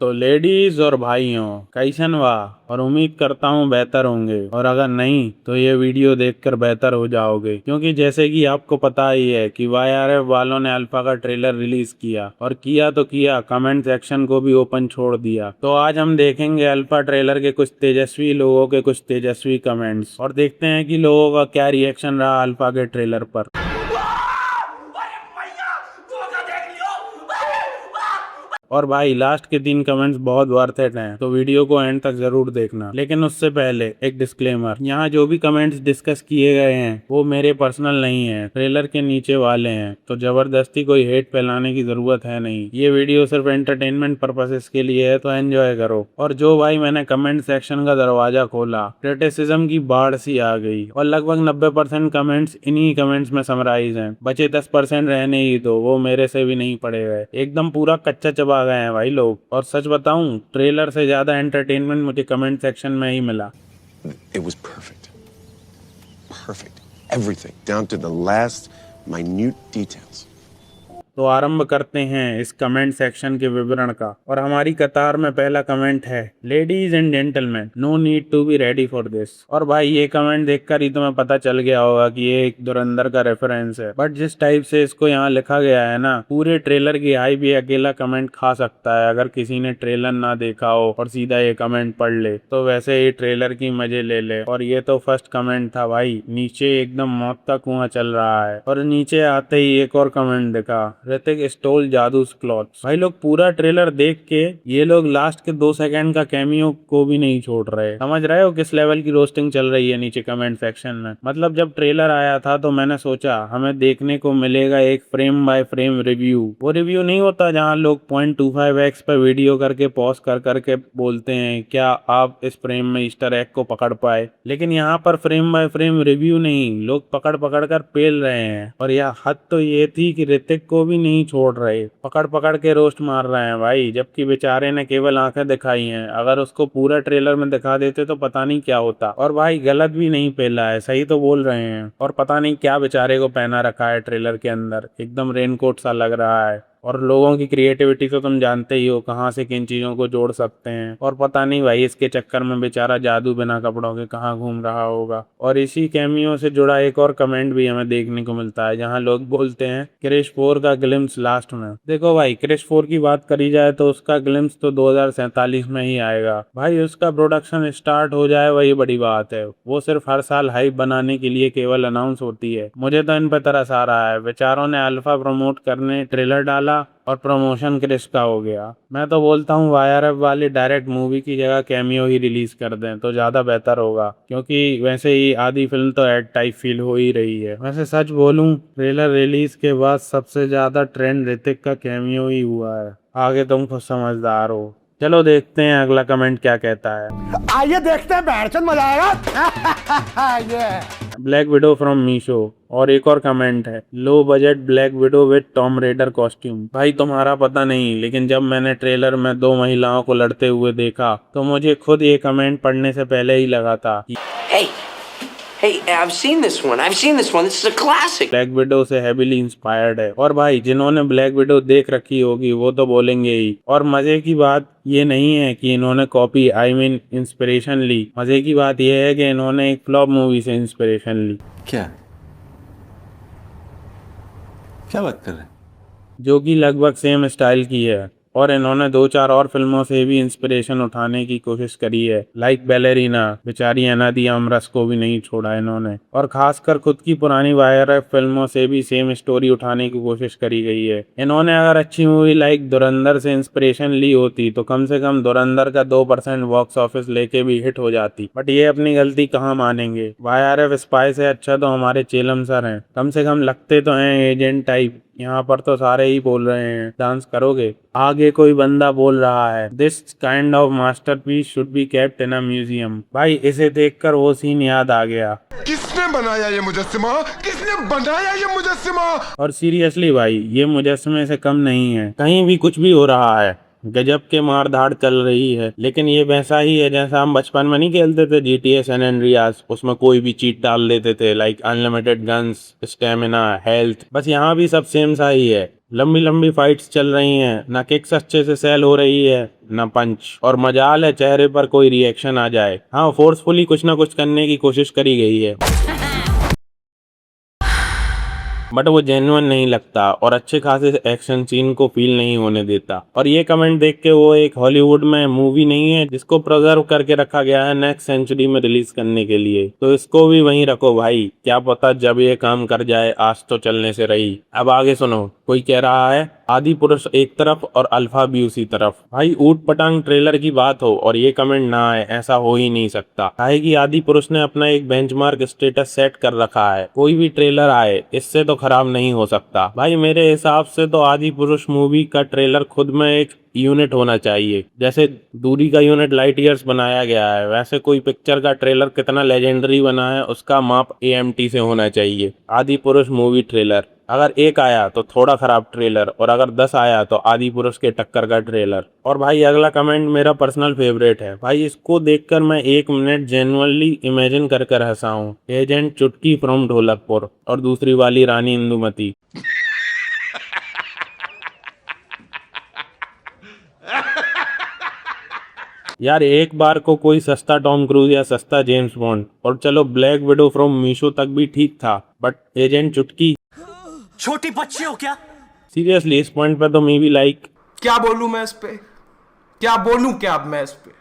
तो लेडीज और भाइयों, कैसन वाह, और उम्मीद करता हूँ बेहतर होंगे, और अगर नहीं तो ये वीडियो देखकर बेहतर हो जाओगे, क्योंकि जैसे कि आपको पता ही है कि YRF वालों ने अल्फा का ट्रेलर रिलीज किया, और किया तो किया, कमेंट सेक्शन को भी ओपन छोड़ दिया। तो आज हम देखेंगे अल्फा ट्रेलर के कुछ तेजस्वी लोगों के कुछ तेजस्वी कमेंट्स, और देखते हैं कि लोगों का क्या रिएक्शन रहा अल्फा के ट्रेलर पर। और भाई लास्ट के 3 कमेंट्स बहुत वर्थ इट हैं, तो वीडियो को एंड तक जरूर देखना। लेकिन उससे पहले एक डिस्क्लेमर, यहाँ जो भी कमेंट्स डिस्कस किए गए हैं वो मेरे पर्सनल नहीं है, ट्रेलर के नीचे वाले हैं, तो जबरदस्ती कोई हेट फैलाने की जरूरत है नहीं। ये वीडियो सिर्फ एंटरटेनमेंट पर्पसेस के लिए है, तो एंजॉय करो। और जो भाई मैंने कमेंट सेक्शन का दरवाजा खोला, क्रिटिसिज्म की बाढ़ सी आ गई, और लगभग 90% कमेंट्स इन्हीं कमेंट्स में समराइज हैं। बचे 10% रहने ही दो, वो मेरे से भी नहीं पड़े गए, एकदम पूरा कच्चा चबा आ गए हैं भाई लोग। और सच बताऊं, ट्रेलर से ज्यादा एंटरटेनमेंट मुझे कमेंट सेक्शन में ही मिला। It was perfect. Perfect. Everything, down to the last minute details. तो आरंभ करते हैं इस कमेंट सेक्शन के विवरण का, और हमारी कतार में पहला कमेंट है, ladies and gentleman, no need to be ready for this. और भाई ये कमेंट देखकर ही तुम्हें पता चल गया होगा कि ये एक धुरंधर का रेफरेंस है, बट जिस टाइप से इसको यहाँ लिखा गया है ना, पूरे ट्रेलर की हाइप ये अकेला कमेंट खा सकता है। अगर किसी ने ट्रेलर ना देखा हो और सीधा ये कमेंट पढ़ ले, तो वैसे ही ट्रेलर की मजे ले ले। और ये तो फर्स्ट कमेंट था भाई, नीचे एकदम मौत का कुआं चल रहा है, और नीचे आते ही एक और कमेंट दिखा, ऋतिक स्टोल जादूस क्लॉथ्स। भाई लोग पूरा ट्रेलर देख के ये लोग लास्ट के 2 सेकंड का कैमियो को भी नहीं छोड़ रहे। समझ रहे हो किस लेवल की रोस्टिंग चल रही है नीचे कमेंट सेक्शन में। मतलब जब ट्रेलर आया था तो मैंने सोचा हमें देखने को मिलेगा एक फ्रेम बाय फ्रेम रिव्यू। वो रिव्यू नहीं होता जहाँ लोग 0.25x पे वीडियो करके पॉज कर करके बोलते हैं क्या आप इस फ्रेम में ईस्टर एग को पकड़ पाए, लेकिन यहाँ पर फ्रेम बाय फ्रेम रिव्यू नहीं, लोग पकड़ पकड़ कर पेल रहे हैं। और यह हद तो ये थी कि ऋतिक को भी नहीं छोड़ रहे, पकड़ पकड़ के रोस्ट मार रहे हैं भाई, जबकि बेचारे ने केवल आंखें दिखाई हैं। अगर उसको पूरा ट्रेलर में दिखा देते तो पता नहीं क्या होता। और भाई गलत भी नहीं पेला है, सही तो बोल रहे हैं। और पता नहीं क्या बेचारे को पहना रखा है ट्रेलर के अंदर, एकदम रेनकोट सा लग रहा है। और लोगों की क्रिएटिविटी तो तुम जानते ही हो कहाँ से किन चीजों को जोड़ सकते हैं। और पता नहीं भाई इसके चक्कर में बेचारा जादू बिना कपड़ों के कहाँ घूम रहा होगा। और इसी कैमियो से जुड़ा एक और कमेंट भी हमें देखने को मिलता है, जहाँ लोग बोलते हैं क्रिश 4 का ग्लिम्स लास्ट में। देखो भाई, क्रिश 4 की बात करी जाए तो उसका ग्लिम्स तो 2047 में ही आएगा भाई। उसका प्रोडक्शन स्टार्ट हो जाए वही बड़ी बात है, वो सिर्फ हर साल हाइप बनाने के लिए केवल अनाउंस होती है। मुझे तो इन पर तरस आ रहा है, बेचारों ने अल्फा प्रमोट करने ट्रेलर डाला और प्रमोशन क्रिश का हो गया। मैं तो बोलता हूँ YRF वाले डायरेक्ट मूवी की जगह कैमियो ही रिलीज कर दें तो ज्यादा बेहतर होगा, क्योंकि वैसे ही आधी फिल्म तो एड टाइप फील हो ही रही है। वैसे सच बोलूं, ट्रेलर रिलीज के बाद सबसे ज्यादा ट्रेंड ऋतिक का कैमियो ही हुआ है। आगे तुम खुद समझदार हो। चलो देखते हैं अगला कमेंट क्या कहता है। आइए देखते हैं, बैठचंद मजा आएगा। ये ब्लैक विडो फ्रॉम मीशो। और एक और कमेंट है, low budget black window with Tomb Raider costume. भाई तुम्हारा पता नहीं, लेकिन जब मैंने ट्रेलर में 2 महिलाओं को लड़ते हुए देखा तो मुझे खुद ये कमेंट पढ़ने से पहले ही लगा था कि Hey, I've seen this one. I've seen this one. This is a classic. Black window से हेवीली इंस्पायर्ड है। और भाई जिन्होंने ब्लैक विडो देख रखी होगी वो तो बोलेंगे ही। और मजे की बात ये नहीं है कि इन्होंने कॉपी इंस्पिरेशन ली, मजे की बात ये है कि इन्होंने एक फ्लॉप मूवी से इंस्पिरेशन ली। क्या क्या बात कर रहे हैं? जो कि लगभग सेम स्टाइल की है। और इन्होंने 2-4 और फिल्मों से भी इंस्पिरेशन उठाने की कोशिश करी है, लाइक बैलेरिना। बेचारी एना दी आमरस को भी नहीं छोड़ा इन्होंने। और खासकर खुद की पुरानी YRF फिल्मों से भी सेम स्टोरी उठाने की कोशिश करी गई है। इन्होंने अगर अच्छी मूवी लाइक धुरंधर से इंस्पिरेशन ली होती तो कम से कम धुरंधर का 2% बॉक्स ऑफिस लेके भी हिट हो जाती, बट ये अपनी गलती कहाँ मानेंगे। YRF स्पाई से अच्छा तो हमारे चेलम सर हैं, कम से कम लगते तो हैं एजेंट टाइप। यहाँ पर तो सारे ही बोल रहे हैं डांस करोगे। आगे कोई बंदा बोल रहा है, this kind of masterpiece should be kept in a museum. भाई इसे देखकर वो सीन याद आ गया, किसने बनाया ये मुजस्सिमा? किसने बनाया ये मुजस्सिमा? और सीरियसली भाई ये मुजस्समे से कम नहीं है। कहीं भी कुछ भी हो रहा है, गजब के मार धाड़ चल रही है, लेकिन ये वैसा ही है जैसा हम बचपन में नहीं खेलते थे GTA सैन एंड्रियास। उसमें कोई भी चीट डाल देते थे, like unlimited guns, stamina, health. बस यहाँ भी सब सेम सा ही है। लंबी लंबी फाइट्स चल रही हैं, ना किक्स अच्छे से सेल हो रही है ना पंच, और मजाल है चेहरे पर कोई रिएक्शन आ जाए। हाँ, फोर्सफुली कुछ ना कुछ करने की कोशिश करी गई है, बट वो जेन्युइन नहीं लगता और अच्छे खासे एक्शन सीन को फील नहीं होने देता। और ये कमेंट देख के वो एक हॉलीवुड में मूवी नहीं है जिसको प्रिजर्व करके रखा गया है नेक्स्ट सेंचुरी में रिलीज करने के लिए, तो इसको भी वहीं रखो भाई, क्या पता जब ये काम कर जाए आज तो चलने से रही। अब आगे सुनो, कोई कह रहा है आदि पुरुष एक तरफ और अल्फा भी उसी तरफ। भाई ऊट पटांग ट्रेलर की बात हो और ये कमेंट ना आए, ऐसा हो ही नहीं सकता। काहे कि आदि पुरुष ने अपना एक बेंचमार्क स्टेटस सेट कर रखा है, कोई भी ट्रेलर आए इससे तो खराब नहीं हो सकता। भाई मेरे हिसाब से तो आदि पुरुष मूवी का ट्रेलर खुद में एक यूनिट होना चाहिए। जैसे दूरी का यूनिट लाइट ईयर्स बनाया गया है, वैसे कोई पिक्चर का ट्रेलर कितना लेजेंडरी बना है उसका माप AMT से होना चाहिए। आदि पुरुष मूवी ट्रेलर अगर एक आया तो थोड़ा खराब ट्रेलर, और अगर 10 आया तो आदि पुरुष के टक्कर का ट्रेलर। और भाई अगला कमेंट मेरा पर्सनल फेवरेट है। भाई इसको देखकर मैं 1 मिनट जेन्युइनली इमेजिन कर हंसा हूँ। एजेंट चुटकी फ्रॉम ढोलकपुर और दूसरी वाली रानी इंदुमती। यार एक बार को कोई सस्ता टॉम क्रूज या सस्ता जेम्स बॉन्ड, और चलो ब्लैक विडो फ्रॉम मीशो तक भी ठीक था, बट एजेंट चुटकी, छोटी बच्ची हो क्या? सीरियसली इस पॉइंट पे तो मैं भी लाइक, क्या बोलूं मैं इस पे, क्या बोलूं क्या अब मैं इस पे।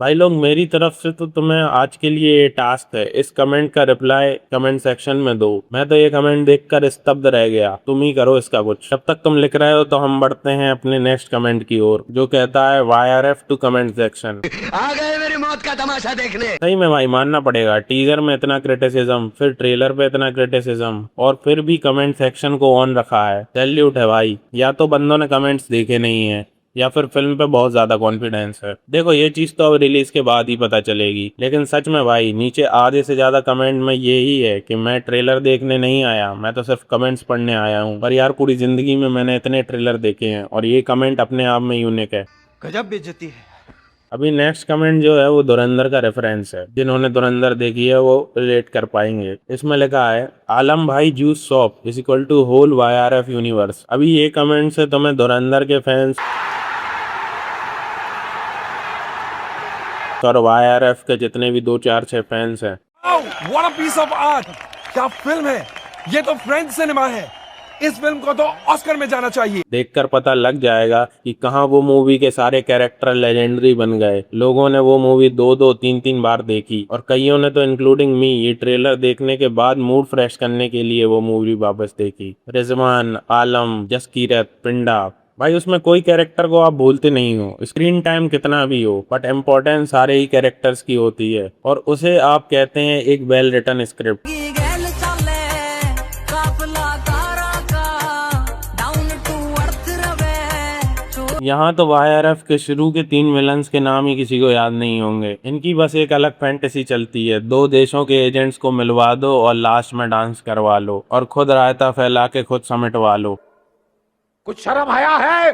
भाई लोग मेरी तरफ से तो तुम्हें आज के लिए ये टास्क है, इस कमेंट का रिप्लाई कमेंट सेक्शन में दो। मैं तो ये कमेंट देखकर स्तब्ध रह गया, तुम ही करो इसका कुछ। जब तक तुम लिख रहे हो तो हम बढ़ते हैं अपने नेक्स्ट कमेंट की ओर, जो कहता है YRF टू कमेंट सेक्शन। आ गए मेरी मौत का तमाशा देखने। सही में भाई मानना पड़ेगा, टीजर में इतना क्रिटिसिज्म, फिर ट्रेलर पे इतना क्रिटिसिज्म, और फिर भी कमेंट सेक्शन को ऑन रखा है। सैल्यूट है भाई, या तो बंदों ने कमेंट्स देखे नहीं है या फिर फिल्म पे बहुत ज्यादा कॉन्फिडेंस है। देखो ये चीज तो अब रिलीज के बाद ही पता चलेगी, लेकिन सच में भाई नीचे आधे से ज्यादा कमेंट में यही है कि मैं ट्रेलर देखने नहीं आया, मैं तो सिर्फ कमेंट्स पढ़ने आया हूँ। पर यार पूरी जिंदगी में मैंने इतने ट्रेलर देखे हैं और ये कमेंट अपने आप में यूनिक है। गजब बेइज्जती है। अभी नेक्स्ट कमेंट जो है वो धुरंधर का रेफरेंस है, जिन्होंने धुरंधर देखी है वो रिलेट कर पाएंगे। इसमें लिखा है आलम भाई juice shop is equal to whole YRF universe. अभी ये कमेंट से तुम्हें धुरंधर के फैंस और YRF के जितने भी 2-4-6 फैंस हैं, What a piece of art! क्या फिल्म है ये, तो फ्रेंच सिनेमा है। इस फिल्म को तो ऑस्कर में जाना चाहिए। देखकर पता लग जाएगा कि कहाँ वो मूवी के सारे कैरेक्टर लेजेंडरी बन गए। लोगों ने वो मूवी 2-2, 3-3 बार देखी, और कईयों ने तो इंक्लूडिंग मी ये ट्रेलर देखने के बाद मूड फ्रेश करने के लिए वो मूवी वापस देखी। रिजवान, आलम, जसकीरत, पिंडा, भाई उसमें कोई कैरेक्टर को आप भूलते नहीं हो, स्क्रीन टाइम कितना भी हो, बट इम्पोर्टेंस सारे ही कैरेक्टर्स की होती है, और उसे आप कहते हैं एक वेल रिटन स्क्रिप्ट। यहाँ तो YRF के शुरू के 3 विलन्स के नाम ही किसी को याद नहीं होंगे। इनकी बस एक अलग फैंटेसी चलती है, 2 देशों के एजेंट्स को मिलवा दो और लास्ट में डांस करवा लो और खुद रायता फैला के खुद समेटवा लो। कुछ शर्म आया है?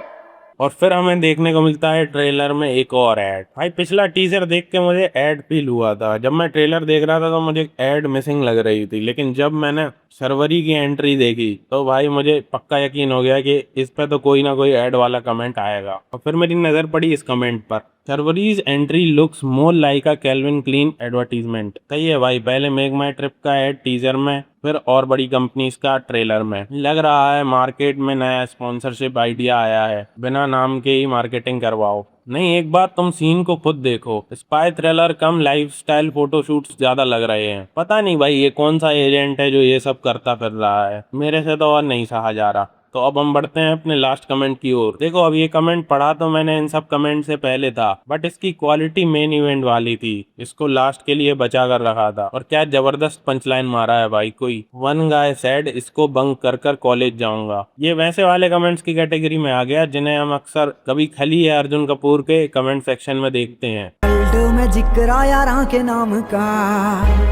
और फिर हमें देखने को मिलता है ट्रेलर में एक और ऐड। भाई पिछला टीजर देख के मुझे ऐड फील हुआ था, जब मैं ट्रेलर देख रहा था तो मुझे ऐड मिसिंग लग रही थी, लेकिन जब मैंने सर्वरी की एंट्री देखी तो भाई मुझे पक्का यकीन हो गया कि इस पे तो कोई ना कोई ऐड वाला कमेंट आएगा। और फिर मेरी नजर पड़ी इस कमेंट पर, Sharvari's entry looks more like a Calvin Klein advertisement. सही है भाई, पहले मेक माई ट्रिप का ऐड टीजर में, फिर और बड़ी कंपनीज का ट्रेलर में। लग रहा है मार्केट में नया स्पॉन्सरशिप आइडिया आया है, बिना नाम के ही मार्केटिंग करवाओ। नहीं, एक बात तुम सीन को खुद देखो, स्पाई थ्रिलर कम लाइफस्टाइल फोटोशूट्स ज्यादा लग रहे हैं। पता नहीं भाई ये कौन सा एजेंट है जो ये सब करता फिर रहा है, मेरे से तो और नहीं सहा जा रहा। तो अब हम बढ़ते हैं अपने लास्ट कमेंट की ओर। देखो अब ये कमेंट पढ़ा तो मैंने इन सब कमेंट से पहले था, बट इसकी क्वालिटी मेन इवेंट वाली थी, इसको लास्ट के लिए बचा कर रखा था। और क्या जबरदस्त पंचलाइन मारा है भाई कोई, वन गाय सेड इसको बंक कर कॉलेज जाऊंगा। ये वैसे वाले कमेंट्स की कैटेगरी में आ गया जिन्हें हम अक्सर कभी खली या अर्जुन कपूर के कमेंट सेक्शन में देखते हैं। में जिक्र आया राह के नाम का,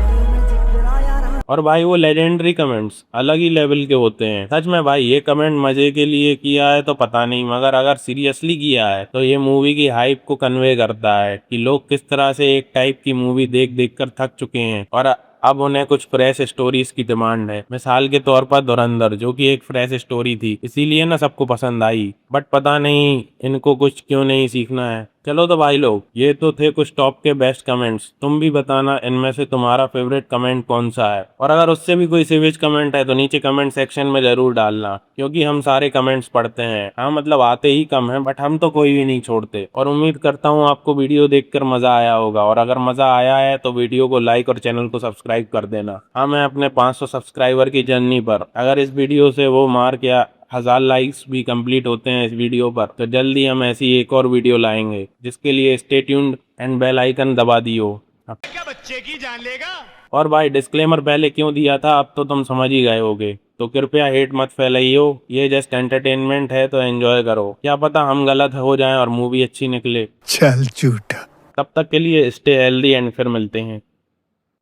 और भाई वो लेजेंडरी कमेंट्स अलग ही लेवल के होते हैं। सच में भाई ये कमेंट मजे के लिए किया है तो पता नहीं, मगर अगर सीरियसली किया है तो ये मूवी की हाइप को कन्वे करता है कि लोग किस तरह से एक टाइप की मूवी देख देख कर थक चुके हैं और अब उन्हें कुछ फ्रेश स्टोरीज की डिमांड है। मिसाल के तौर पर धुरंधर, जो कि एक फ्रेश स्टोरी थी, इसीलिए ना सबको पसंद आई। बट पता नहीं इनको कुछ क्यों नहीं सीखना है। चलो तो भाई लोग, ये तो थे कुछ टॉप के बेस्ट कमेंट्स। तुम भी बताना इनमें से तुम्हारा फेवरेट कमेंट कौन सा है, और अगर उससे भी कोई सेवेज कमेंट है तो नीचे कमेंट सेक्शन में जरूर डालना, क्योंकि हम सारे कमेंट्स पढ़ते हैं। हाँ मतलब आते ही कम हैं, बट हम तो कोई भी नहीं छोड़ते। और उम्मीद करता हूँ आपको वीडियो देखकर मजा आया होगा, और अगर मजा आया है तो वीडियो को लाइक और चैनल को सब्सक्राइब कर देना। हाँ, मैं अपने 500 सब्सक्राइबर की जर्नी पर, अगर इस वीडियो से वो मार्क या 1000 लाइक्स भी कंप्लीट होते हैं इस वीडियो पर, तो जल्दी हम ऐसी एक और वीडियो लाएंगे, जिसके लिए stay tuned and bell icon दबा दियो। क्या बच्चे की जान लेगा? और भाई डिस्क्लेमर पहले क्यों दिया था अब तो तुम समझ ही गए होगे, तो कृपया हेट मत फैलाइयो। ये जस्ट एंटरटेनमेंट है, तो एंजॉय करो। क्या पता हम गलत हो जाएं और मूवी अच्छी निकले। चल झूठा। तब तक के लिए स्टे हेल्दी एंड फिर मिलते हैं।